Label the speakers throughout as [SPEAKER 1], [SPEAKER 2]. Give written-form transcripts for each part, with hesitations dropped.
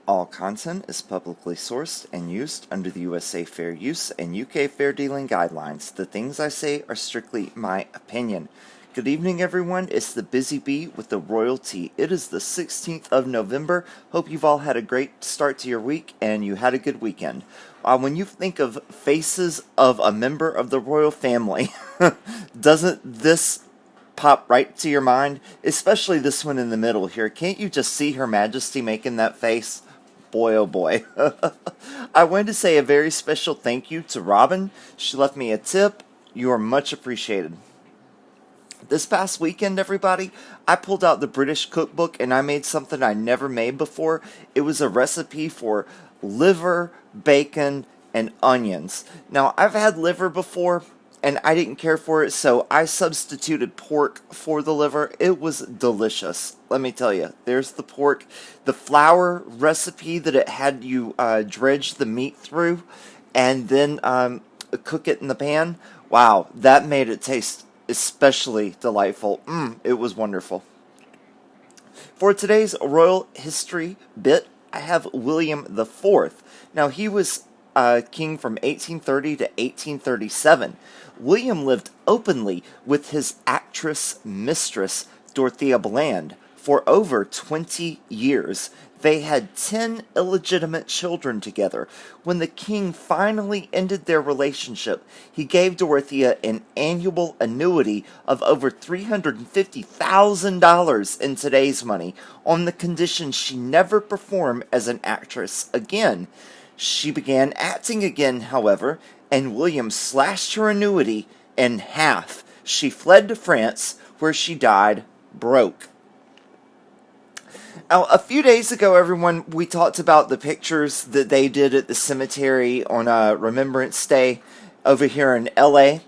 [SPEAKER 1] All content is publicly sourced and used under the USA Fair Use and UK Fair Dealing Guidelines. The things I say are strictly my opinion. Good evening, everyone. It's the Bizzy Bee with the royalty. It is the 16th of November. Hope you've all had a great start to your week and you had a good weekend. When you think of faces of a member of the royal family, doesn't this pop right to your mind? Especially this one in the middle here. Can't you just see Her Majesty making that face? Boy, oh boy. I wanted to say a very special thank you to Robin. She left me a tip. You are much appreciated. This past weekend, everybody, I pulled out the British Cookbook and I made something I never made before. It was a recipe for liver, bacon, and onions. Now, I've had liver before and I didn't care for it, so I substituted pork for the liver. It was delicious. Let me tell you, there's the pork. The flour recipe that it had you dredge the meat through and then cook it in the pan. Wow, that made it taste especially delightful. It was wonderful. For today's royal history bit, I have William IV. Now, he was king from 1830 to 1837. William lived openly with his actress mistress, Dorothea Bland, for over 20 years. They had 10 illegitimate children together. When the king finally ended their relationship, he gave Dorothea an annual annuity of over $350,000 in today's money, on the condition she never perform as an actress again. She began acting again, however, and William slashed her annuity in half. She fled to France, where she died broke. Now, a few days ago, everyone, we talked about the pictures that they did at the cemetery on Remembrance Day over here in LA.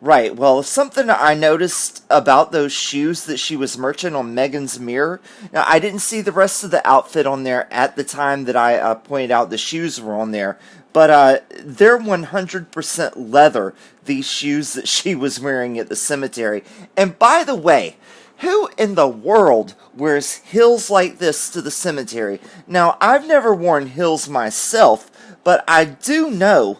[SPEAKER 1] Right, well, something I noticed about those shoes that she was merching on Meghan's mirror. Now, I didn't see the rest of the outfit on there at the time that I pointed out the shoes were on there, but they're 100% leather, these shoes that she was wearing at the cemetery. And by the way, who in the world wears heels like this to the cemetery? Now, I've never worn heels myself, but I do know,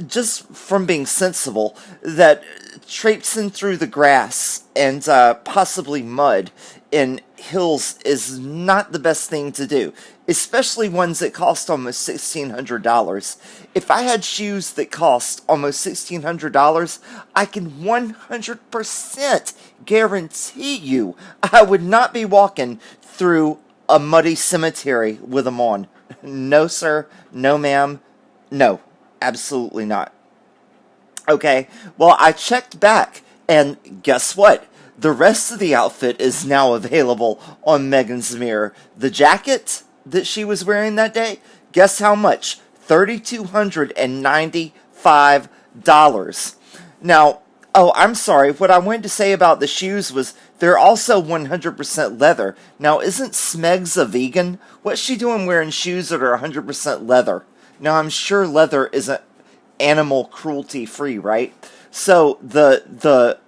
[SPEAKER 1] just from being sensible, that traipsing through the grass and possibly mud in hills is not the best thing to do, especially ones that cost almost $1,600. If I had shoes that cost almost $1,600, I can 100% guarantee you I would not be walking through a muddy cemetery with them on. No, sir. No, ma'am. No, absolutely not. Okay, well, I checked back, and guess what? The rest of the outfit is now available on Meghan's mirror. The jacket that she was wearing that day, guess how much? $3,295. Now, oh, I'm sorry. What I wanted to say about the shoes was they're also 100% leather. Now, isn't Smegs a vegan? What's she doing wearing shoes that are 100% leather? Now, I'm sure leather isn't animal cruelty free, right? So the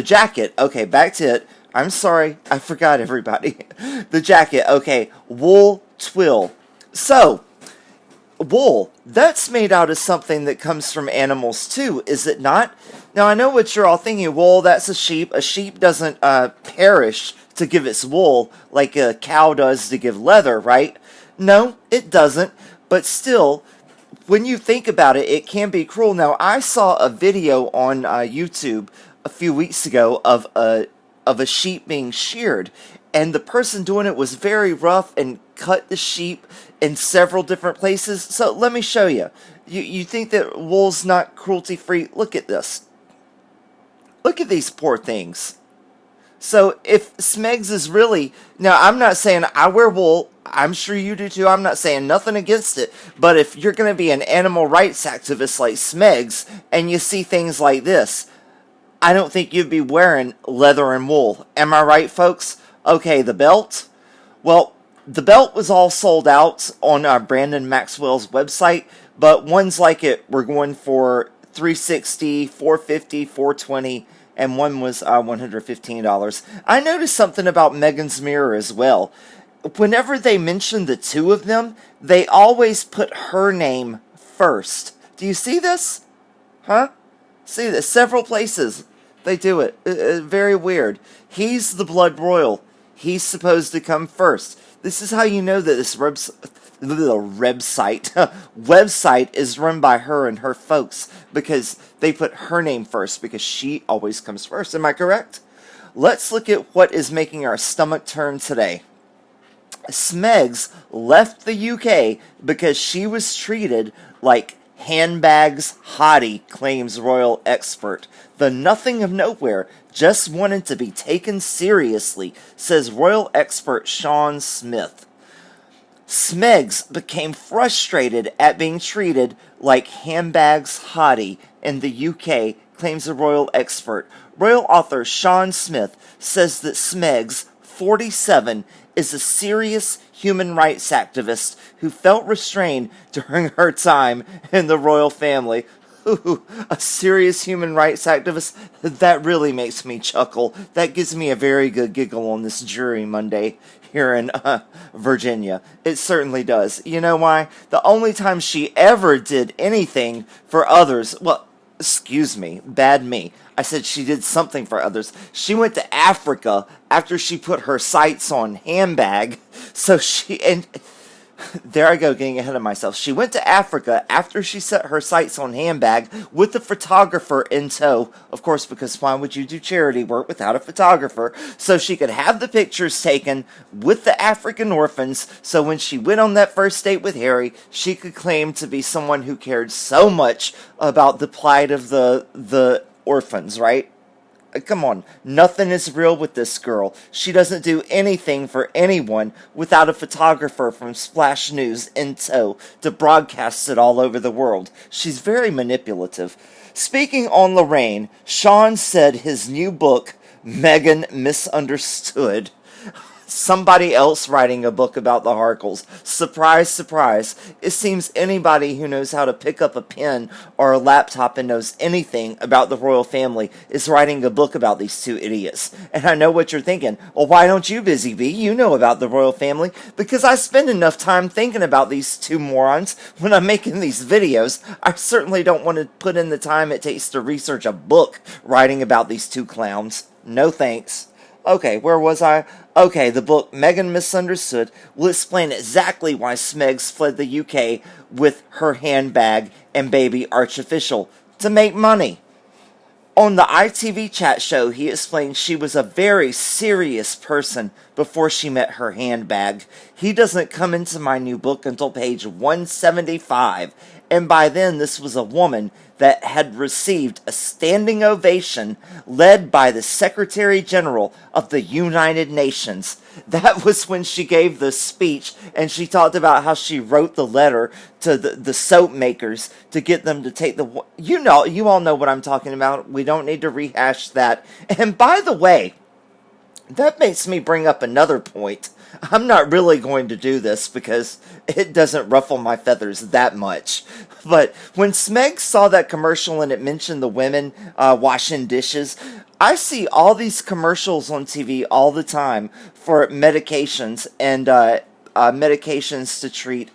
[SPEAKER 1] jacket, okay, back to it. I'm sorry, I forgot everybody. The jacket, okay, wool twill. So, wool, that's made out of something that comes from animals too, is it not? Now, I know what you're all thinking. Wool, that's a sheep. A sheep doesn't perish to give its wool like a cow does to give leather, right? No, it doesn't. But still, when you think about it, it can be cruel. Now, I saw a video on YouTube a few weeks ago of a sheep being sheared, and the person doing it was very rough and cut the sheep in several different places. So let me show you. You think that wool's not cruelty-free? Look at this. Look at these poor things. So if Smegs is really... Now, I'm not saying I wear wool. I'm sure you do too. I'm not saying nothing against it. But if you're going to be an animal rights activist like Smegs, and you see things like this, I don't think you'd be wearing leather and wool. Am I right, folks? Okay, the belt. Well, the belt was all sold out on Brandon Maxwell's website, but ones like it were going for $360, $450, $420, and one was $115. I noticed something about Meghan's mirror as well. whenever they mention the two of them, they always put her name first. Do you see this? Huh? See this? Several places they do it. Very weird. He's the blood royal. He's supposed to come first. This is how you know that this website is run by her and her folks, because they put her name first because she always comes first. Am I correct? Let's look at what is making our stomach turn today. Smegs left the UK because she was treated like handbags hottie, claims royal expert. The nothing of nowhere just wanted to be taken seriously, says royal expert Shaun Smith. Smegs became frustrated at being treated like handbags hottie in the UK, claims a royal expert. Royal author Shaun Smith says that Smegs, 47, is a serious human rights activist who felt restrained during her time in the royal family. Ooh, a serious human rights activist? That really makes me chuckle. That gives me a very good giggle on this Jury Monday here in Virginia. It certainly does. You know why? The only time she ever did anything for others, well, excuse me, bad me. I said she did something for others. She went to Africa after she put her sights on handbag. So there I go, getting ahead of myself. She went to Africa after she set her sights on handbag with the photographer in tow. Of course, because why would you do charity work without a photographer? So she could have the pictures taken with the African orphans, so when she went on that first date with Harry, she could claim to be someone who cared so much about the plight of the orphans, right? Come on, nothing is real with this girl. She doesn't do anything for anyone without a photographer from Splash News in tow to broadcast it all over the world. She's very manipulative. Speaking on Lorraine, Shaun said his new book, Meghan Misunderstood. Somebody else writing a book about the Harkles. Surprise, surprise. It seems anybody who knows how to pick up a pen or a laptop and knows anything about the royal family is writing a book about these two idiots. And I know what you're thinking. Well, why don't you, Bizzy Bee? You know about the royal family. Because I spend enough time thinking about these two morons when I'm making these videos. I certainly don't want to put in the time it takes to research a book writing about these two clowns. No thanks. Okay, where was I? Okay, the book Meghan Misunderstood will explain exactly why Smegs fled the UK with her handbag and baby artificial to make money. On the ITV chat show, he explained she was a very serious person before she met her handbag. He doesn't come into my new book until page 175, and by then this was a woman that had received a standing ovation led by the Secretary General of the United Nations. That was when she gave the speech, and she talked about how she wrote the letter to the soap makers to get them to take the... You all know what I'm talking about. We don't need to rehash that. And by the way, that makes me bring up another point. I'm not really going to do this because it doesn't ruffle my feathers that much. But when Smeg saw that commercial and it mentioned the women washing dishes, I see all these commercials on TV all the time for medications and medications to treat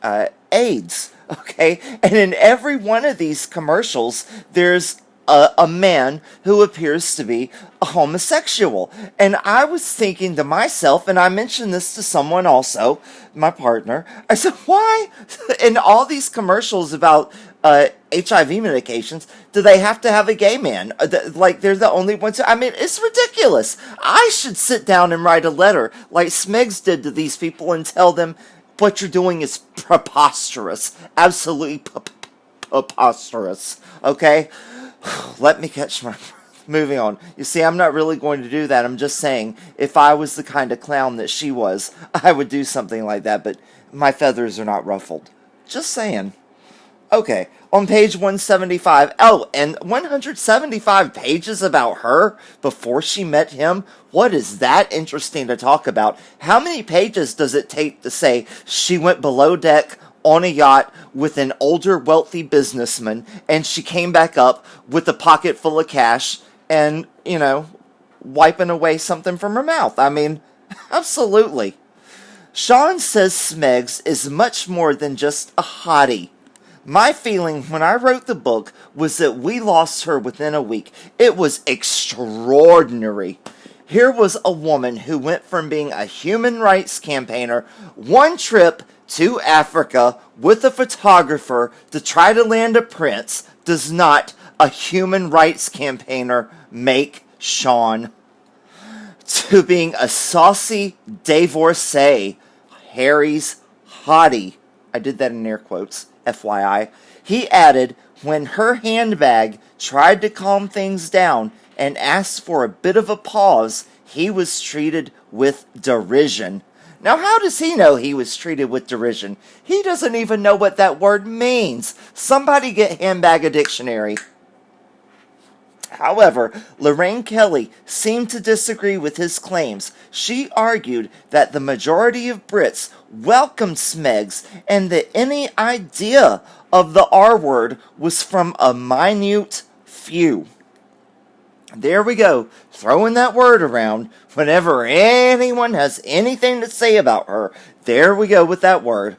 [SPEAKER 1] AIDS. Okay? And in every one of these commercials, there's a man who appears to be a homosexual. And I was thinking to myself, and I mentioned this to someone also, my partner, I said, why in all these commercials about HIV medications do they have to have a gay man? Like, they're the only ones. I mean, it's ridiculous. I should sit down and write a letter like Smegs did to these people and tell them what you're doing is preposterous. Absolutely preposterous. Okay? Let me catch my... Moving on. You see, I'm not really going to do that. I'm just saying, if I was the kind of clown that she was, I would do something like that, but my feathers are not ruffled. Just saying. Okay, on page 175. Oh, and 175 pages about her before she met him? What is that interesting to talk about? How many pages does it take to say she went below deck on a yacht with an older wealthy businessman and she came back up with a pocket full of cash and, wiping away something from her mouth? I mean, absolutely. Shaun says Smegs is much more than just a hottie. My feeling when I wrote the book was that we lost her within a week. It was extraordinary. Here was a woman who went from being a human rights campaigner one trip to Africa with a photographer to try to land a prince. Does not a human rights campaigner make Shaun? To being a saucy divorcee, Harry's hottie. I did that in air quotes, FYI. He added, when her handbag tried to calm things down and asked for a bit of a pause, he was treated with derision. Now, how does he know he was treated with derision? He doesn't even know what that word means. Somebody get handbag a dictionary. However, Lorraine Kelly seemed to disagree with his claims. She argued that the majority of Brits welcomed Smegs and that any idea of the R word was from a minute few. There we go, throwing that word around whenever anyone has anything to say about her. There we go with that word.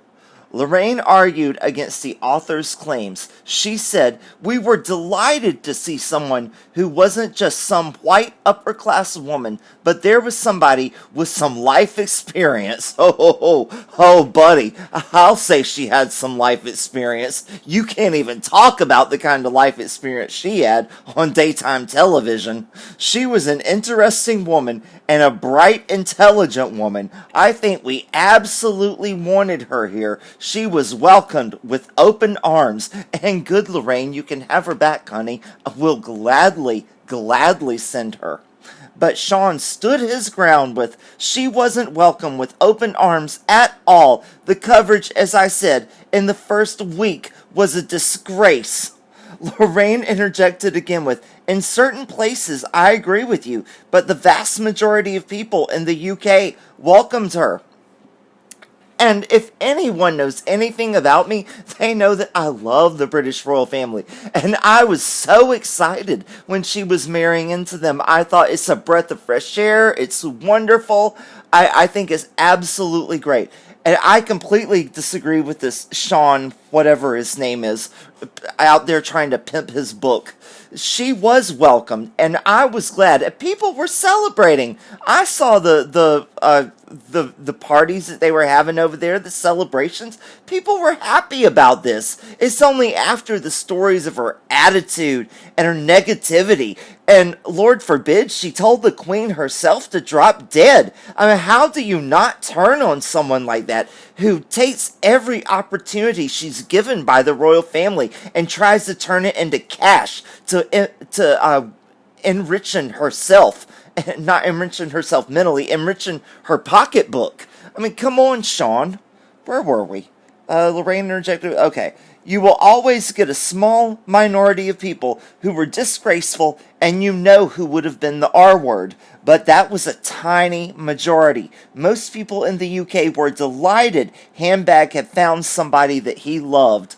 [SPEAKER 1] Lorraine argued against the author's claims. She said, we were delighted to see someone who wasn't just some white upper-class woman, but there was somebody with some life experience. Oh, buddy, I'll say she had some life experience. You can't even talk about the kind of life experience she had on daytime television. She was an interesting woman and a bright, intelligent woman. I think we absolutely wanted her here. She was welcomed with open arms. And good, Lorraine, you can have her back, honey. We'll gladly send her. But Shaun stood his ground with, she wasn't welcome with open arms at all. The coverage, as I said, in the first week was a disgrace. Lorraine interjected again with, in certain places, I agree with you, but the vast majority of people in the UK welcomed her. And if anyone knows anything about me, they know that I love the British royal family. And I was so excited when she was marrying into them. I thought it's a breath of fresh air. It's wonderful. I think it's absolutely great. And I completely disagree with this Shaun, whatever his name is, out there trying to pimp his book. She was welcomed, and I was glad. People were celebrating. I saw the parties that they were having over there, the celebrations. People were happy about this. It's only after the stories of her attitude and her negativity, and Lord forbid she told the Queen herself to drop dead. I mean, how do you not turn on someone like that who takes every opportunity she's given by the royal family and tries to turn it into cash to enriching herself, not enriching herself mentally, enriching her pocketbook? I mean, come on, Shaun. Where were we? Lorraine interjected. Okay. You will always get a small minority of people who were disgraceful, and you know who would have been the R word. But that was a tiny majority. Most people in the UK were delighted Handbag had found somebody that he loved.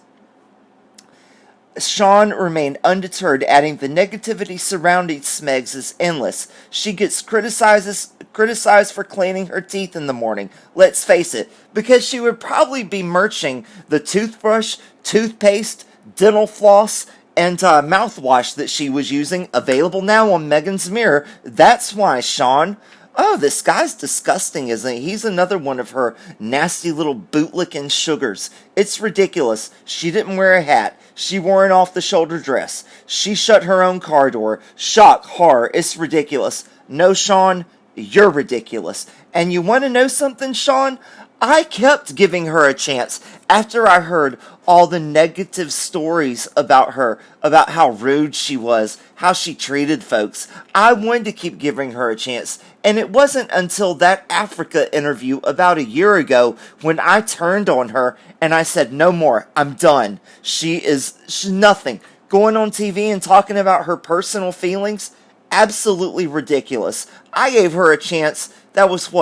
[SPEAKER 1] Shaun remained undeterred, adding the negativity surrounding Smegs is endless. She gets criticized for cleaning her teeth in the morning. Let's face it, because she would probably be merching the toothbrush, toothpaste, dental floss, and mouthwash that she was using, available now on Meghan's Mirror. That's why, Shaun. Oh, this guy's disgusting, isn't he? He's another one of her nasty little bootlicking sugars. It's ridiculous. She didn't wear a hat. She wore an off-the-shoulder dress. She shut her own car door. Shock, horror, it's ridiculous. No, Shaun, you're ridiculous. And you want to know something, Shaun? I kept giving her a chance after I heard all the negative stories about her, about how rude she was, how she treated folks. I wanted to keep giving her a chance, and it wasn't until that Africa interview about a year ago when I turned on her and I said, no more, I'm done. She's nothing. Going on TV and talking about her personal feelings, absolutely ridiculous. I gave her a chance that was,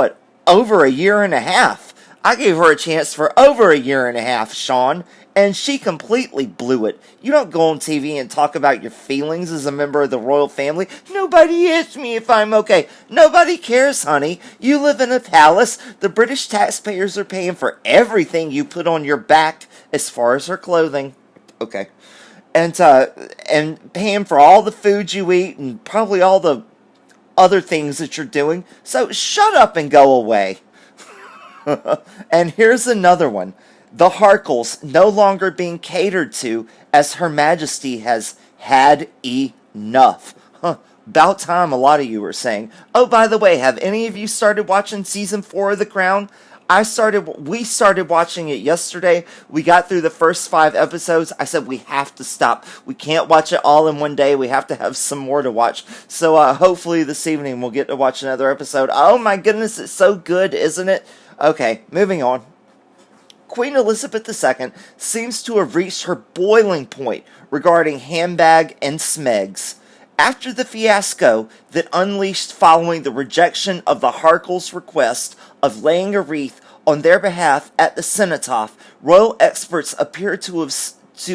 [SPEAKER 1] over a year and a half. I gave her a chance for over a year and a half, Shaun, and she completely blew it. You don't go on TV and talk about your feelings as a member of the royal family. Nobody asks me if I'm okay. Nobody cares, honey. You live in a palace. The British taxpayers are paying for everything you put on your back as far as her clothing. Okay. And paying for all the food you eat and probably all the other things that you're doing. So shut up and go away. And here's another one. The Harkles no longer being catered to as Her Majesty has had enough. About time, a lot of you were saying. Oh, by the way, have any of you started watching season 4 of The Crown? We started watching it yesterday. We got through the first 5 episodes. I said we have to stop. We can't watch it all in one day. We have to have some more to watch. So hopefully this evening we'll get to watch another episode. Oh my goodness, it's so good, isn't it? Okay, moving on. Queen Elizabeth II seems to have reached her boiling point regarding handbag and smegs. After the fiasco that unleashed following the rejection of the Harkles' request of laying a wreath on their behalf at the cenotaph, royal experts appear to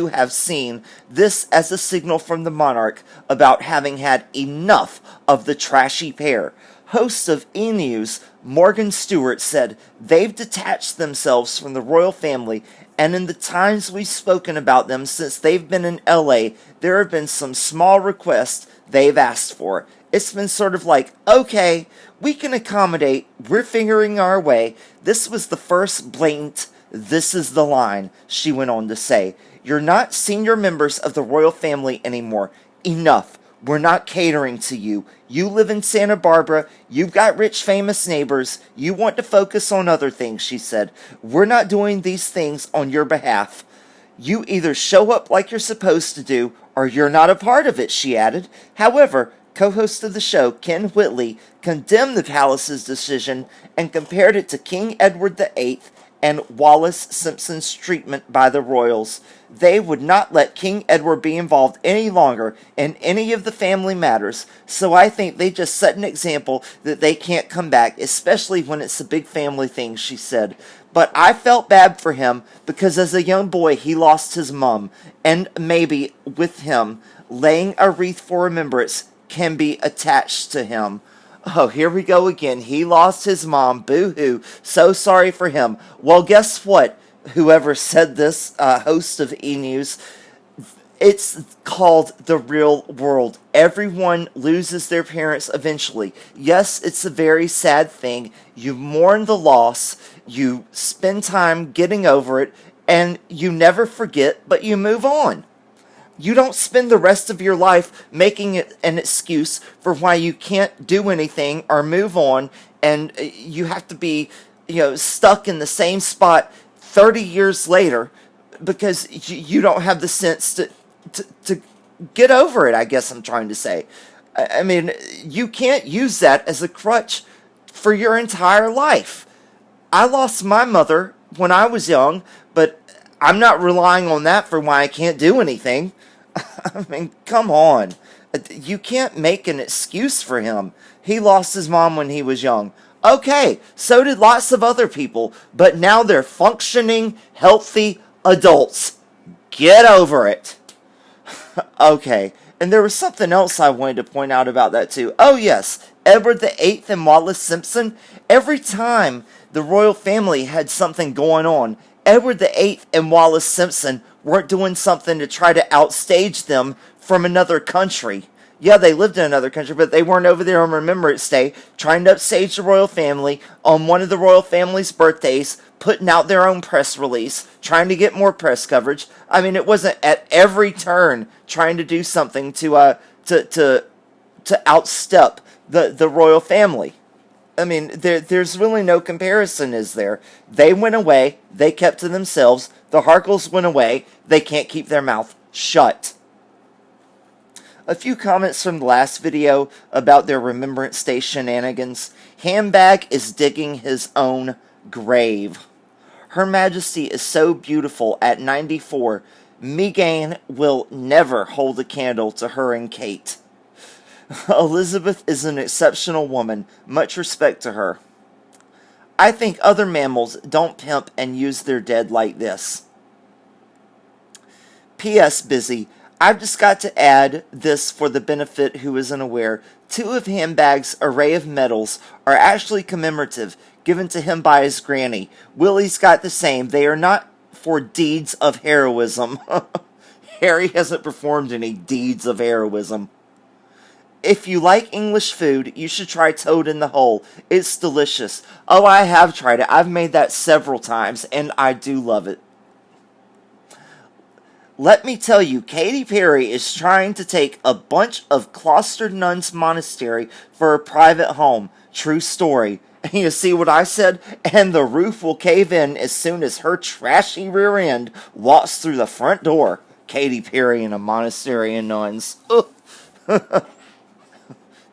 [SPEAKER 1] have seen this as a signal from the monarch about having had enough of the trashy pair. Host of E! News, Morgan Stewart, said they've detached themselves from the royal family, and in the times we've spoken about them since they've been in LA, there have been some small requests they've asked for. It's been sort of like, okay, we can accommodate, we're figuring our way. This was the first blatant, this is the line, she went on to say. You're not senior members of the royal family anymore. Enough. We're not catering to you. You live in Santa Barbara. You've got rich, famous neighbors. You want to focus on other things, she said. We're not doing these things on your behalf. You either show up like you're supposed to do, or you're not a part of it, she added. However, co-host of the show, Ken Whitley, condemned the palace's decision and compared it to King Edward VIII and Wallis Simpson's treatment by the royals. They would not let King Edward be involved any longer in any of the family matters, so I think they just set an example that they can't come back, especially when it's a big family thing, she said. But I felt bad for him because as a young boy he lost his mum, and maybe, with him, laying a wreath for remembrance can be attached to him. Oh, here we go again. He lost his mom. Boo-hoo. So sorry for him. Well, guess what? Whoever said this, host of E! News, it's called the real world. Everyone loses their parents eventually. Yes, it's a very sad thing. You mourn the loss. You spend time getting over it. And you never forget, but you move on. You don't spend the rest of your life making it an excuse for why you can't do anything or move on, and you have to be, stuck in the same spot 30 years later because you don't have the sense to get over it, I guess I'm trying to say. I mean, you can't use that as a crutch for your entire life. I lost my mother when I was young, but I'm not relying on that for why I can't do anything. I mean, come on. You can't make an excuse for him. He lost his mom when he was young. Okay, so did lots of other people, but now they're functioning, healthy adults. Get over it. Okay, and there was something else I wanted to point out about that too. Oh yes, Edward VIII and Wallis Simpson. Every time the royal family had something going on, Edward VIII and Wallis Simpson weren't doing something to try to outstage them from another country. Yeah, they lived in another country, but they weren't over there on Remembrance Day trying to upstage the royal family on one of the royal family's birthdays, putting out their own press release, trying to get more press coverage. I mean, it wasn't at every turn trying to do something to outstep the royal family. I mean, there's really no comparison, is there? They went away, they kept to themselves. The Harkles went away, they can't keep their mouth shut. A few comments from the last video about their Remembrance Day shenanigans. Handbag is digging his own grave. Her Majesty is so beautiful at 94. Meghan will never hold a candle to her and Kate. Elizabeth is an exceptional woman. Much respect to her. I think other mammals don't pimp and use their dead like this. P.S. Bizzy, I've just got to add this for the benefit who isn't aware. 2 of Handbag's array of medals are actually commemorative, given to him by his granny. Willie's got the same. They are not for deeds of heroism. Harry hasn't performed any deeds of heroism. If you like English food, you should try Toad in the Hole. It's delicious. Oh, I have tried it. I've made that several times, and I do love it. Let me tell you, Katy Perry is trying to take a bunch of cloistered nuns' monastery for a private home. True story. And you see what I said? And the roof will cave in as soon as her trashy rear end walks through the front door. Katy Perry in a monastery and nuns.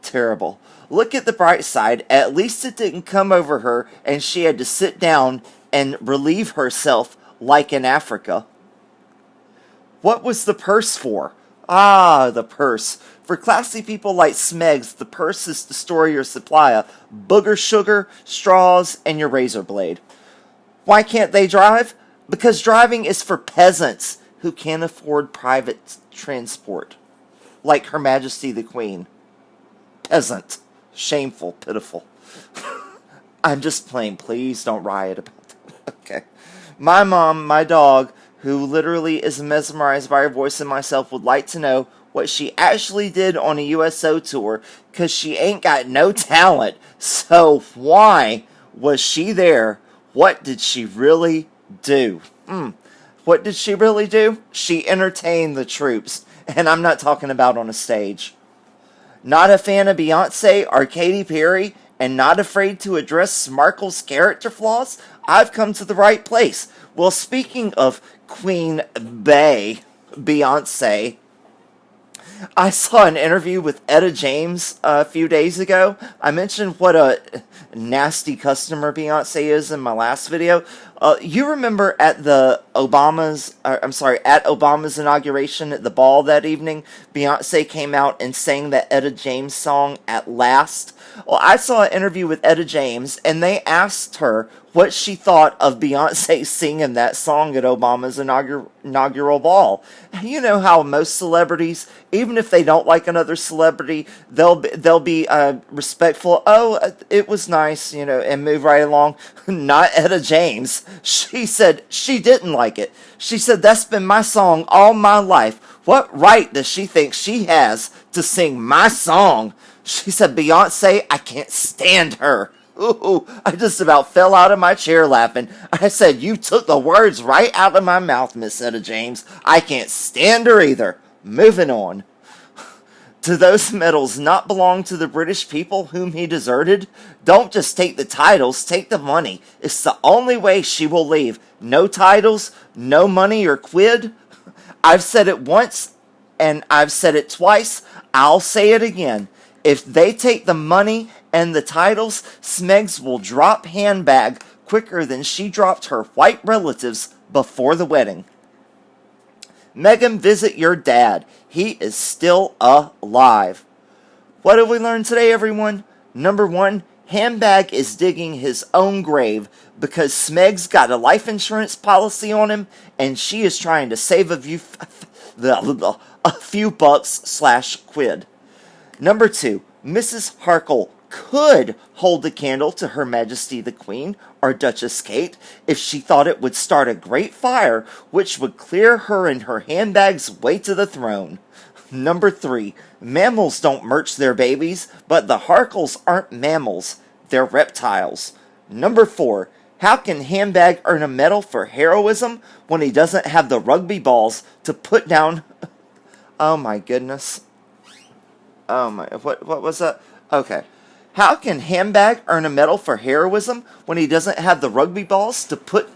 [SPEAKER 1] Terrible. Look at the bright side. At least it didn't come over her and she had to sit down and relieve herself like in Africa. What was the purse for? Ah, the purse. For classy people like Smegs, the purse is to store your supply of booger sugar, straws, and your razor blade. Why can't they drive? Because driving is for peasants who can't afford private transport. Like Her Majesty the Queen. Peasant. Shameful, pitiful. I'm just playing. Please don't riot about that. Okay. My mom, my dog, who literally is mesmerized by her voice and myself, would like to know what she actually did on a USO tour, because she ain't got no talent. So why was she there? What did she really do? What did she really do? She entertained the troops, and I'm not talking about on a stage. Not a fan of Beyonce or Katy Perry, and not afraid to address Smarkle's character flaws? I've come to the right place. Well, speaking of Queen Beyonce, I saw an interview with Etta James a few days ago. I mentioned what a nasty customer Beyonce is in my last video. You remember at Obama's inauguration at the ball that evening, Beyonce came out and sang that Etta James song, At Last? Well, I saw an interview with Etta James, and they asked her what she thought of Beyonce singing that song at Obama's inaugural ball. You know how most celebrities, even if they don't like another celebrity, they'll be respectful. Oh, it was nice, and move right along. Not Etta James. She said she didn't like it. She said, that's been my song all my life. What right does she think she has to sing my song? She said, Beyonce, I can't stand her. Ooh, I just about fell out of my chair laughing. I said, you took the words right out of my mouth, Miss Etta James. I can't stand her either. Moving on. Do those medals not belong to the British people whom he deserted? Don't just take the titles, take the money. It's the only way she will leave. No titles, no money or quid. I've said it once, and I've said it twice. I'll say it again. If they take the money and the titles, Smegs will drop Handbag quicker than she dropped her white relatives before the wedding. Megan, visit your dad. He is still alive. What have we learned today, everyone? Number 1, Handbag is digging his own grave because Smegs got a life insurance policy on him, and she is trying to save a few bucks/quid. Number 2, Mrs. Harkle could hold the candle to Her Majesty the Queen or Duchess Kate if she thought it would start a great fire which would clear her and her Handbag's way to the throne. Number 3, mammals don't murch their babies, but the Harkles aren't mammals, they're reptiles. Number 4, how can Handbag earn a medal for heroism when he doesn't have the rugby balls to put down... Oh my goodness. Oh my, what was that? Okay. How can Handbag earn a medal for heroism when he doesn't have the rugby balls to put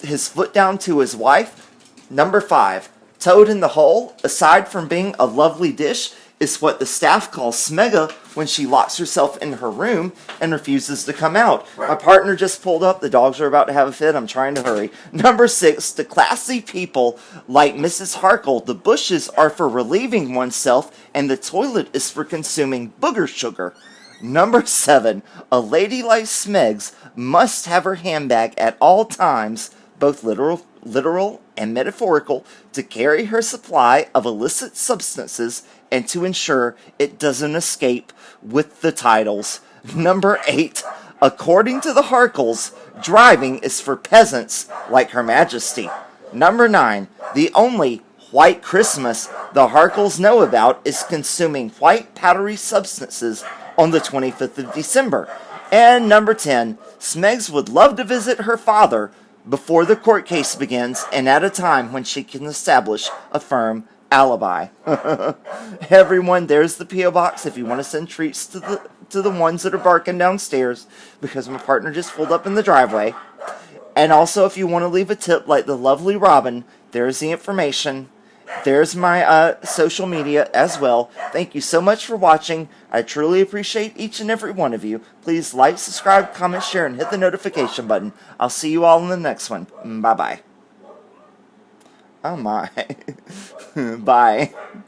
[SPEAKER 1] his foot down to his wife? Number 5. Toad in the Hole, aside from being a lovely dish, is what the staff calls Smega when she locks herself in her room and refuses to come out. My partner just pulled up. The dogs are about to have a fit. I'm trying to hurry. Number 6. To classy people like Mrs. Harkle, the bushes are for relieving oneself and the toilet is for consuming booger sugar. Number 7, a lady like Smegs must have her handbag at all times, both literal and metaphorical, to carry her supply of illicit substances and to ensure it doesn't escape with the titles. Number 8, according to the Harkles, driving is for peasants like Her Majesty. Number 9, the only white Christmas the Harkles know about is consuming white powdery substances on the 25th of December. And number 10, Smegs would love to visit her father before the court case begins and at a time when she can establish a firm alibi. Everyone, there's the P.O. Box if you want to send treats to the ones that are barking downstairs because my partner just pulled up in the driveway. And also, if you want to leave a tip like the lovely Robin, there's the information. There's my social media as well. Thank you so much for watching. I truly appreciate each and every one of you. Please like, subscribe, comment, share, and hit the notification button. I'll see you all in the next one. Bye-bye. Oh my. Bye.